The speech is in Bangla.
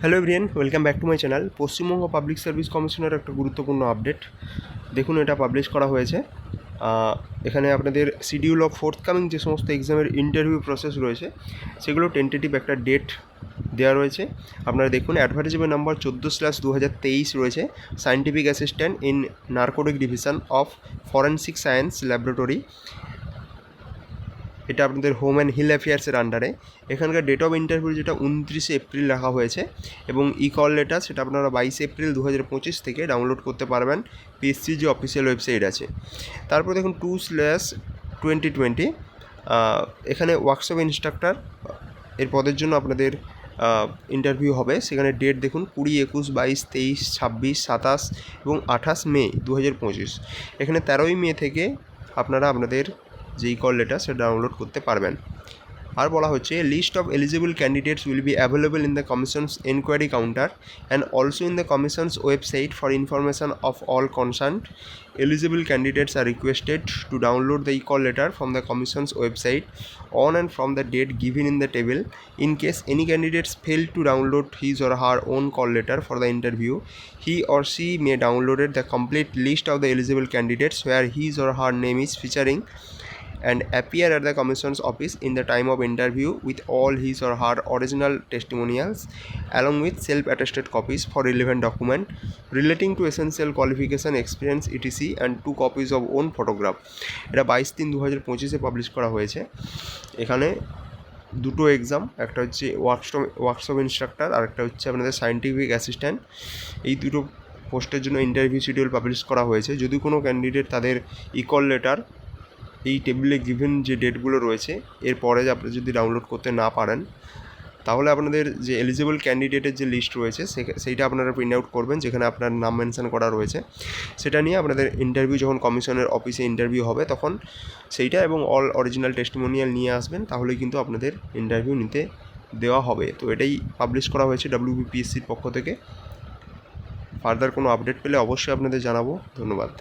Hello everyone, welcome back to my channel. Paschimbanga public service কমিশনের একটা গুরুত্বপূর্ণ আপডেট দেখুন, এটা পাবলিশ করা হয়েছে। এখানে আপনাদের শিডিউল অফ ফোর্থকামিং যে সমস্ত এক্সামের ইন্টারভিউ প্রসেস রয়েছে সেগুলো টেন্টেটিভ একটা ডেট দেওয়া রয়েছে। আপনারা দেখুন, অ্যাডভার্টাইজমেন্ট নাম্বার 14/2023 রয়েছে। Scientific assistant in narcotic division of forensic science laboratory, এটা আপনাদের হোম অ্যান্ড হিল অ্যাফেয়ার্সের আন্ডারে। এখানকার ডেট অফ ইন্টারভিউ যেটা 29শে এপ্রিল রাখা হয়েছে এবং ই কল লেটার সেটা আপনারা 22 এপ্রিল 2025 থেকে ডাউনলোড করতে পারবেন পিএসসি যে অফিসিয়াল ওয়েবসাইট আছে। তারপর দেখুন 2/2020 এখানে ওয়ার্কশপ ইনস্ট্রাক্টর এর পদের জন্য আপনাদের ইন্টারভিউ হবে। সেখানে ডেট দেখুন 20, 21, 22, 23, 26, 27 এবং 28 মে 2025। এখানে 13ই মে থেকে আপনারা আপনাদের যেই কল লেটার সেটা ডাউনলোড করতে পারবেন। আর বলা হচ্ছে, list of eligible candidates will be available in the commission's enquiry counter and also in the commission's website for information of all concerned. Eligible candidates are requested to download the e-call letter from the Commission's website on and from the date given in the table. In case any candidates fail to download his or her own call letter for the interview, he or she may download the complete list of the eligible candidates where his or her name is featuring and appear at the Commission's office in the time of interview with all his or her original testimonials along with self-attested copies for relevant document relating to essential qualification, experience, etc. and 2 copies of own photograph. এটা 22/3/2025 পাবলিশ করা হয়েছে। এখানে দুটো এক্সাম, একটা হচ্ছে ওয়ার্কশপ ইনস্ট্রাক্টর আর একটা হচ্ছে আপনাদের সায়েন্টিফিক অ্যাসিস্ট্যান্ট। এই দুটো পোস্টের জন্য ইন্টারভিউ শিডিউল পাবলিশ করা হয়েছে। যদি কোনো ক্যান্ডিডেট তাদের ইকল লেটার এই টেবিলে গিভেন যে ডেটগুলো রয়েছে এরপরে আপনি যদি ডাউনলোড করতে না পারেন, তাহলে আপনাদের যে এলিজিবল ক্যান্ডিডেটের যে লিস্ট রয়েছে সেইটা আপনারা প্রিন্ট আউট করবেন, যেখানে আপনার নাম মেনশন করা রয়েছে। সেটা নিয়ে আপনাদের ইন্টারভিউ যখন কমিশনের অফিসে ইন্টারভিউ হবে তখন সেইটা এবং অল অরিজিনাল টেস্টিমোনিয়াল নিয়ে আসবেন, তাহলেই কিন্তু আপনাদের ইন্টারভিউ নিতে দেওয়া হবে। তো এটাই পাবলিশ করা হয়েছে WBPSCর পক্ষ থেকে। ফার্দার কোনো আপডেট পেলে অবশ্যই আপনাদের জানাবো। ধন্যবাদ।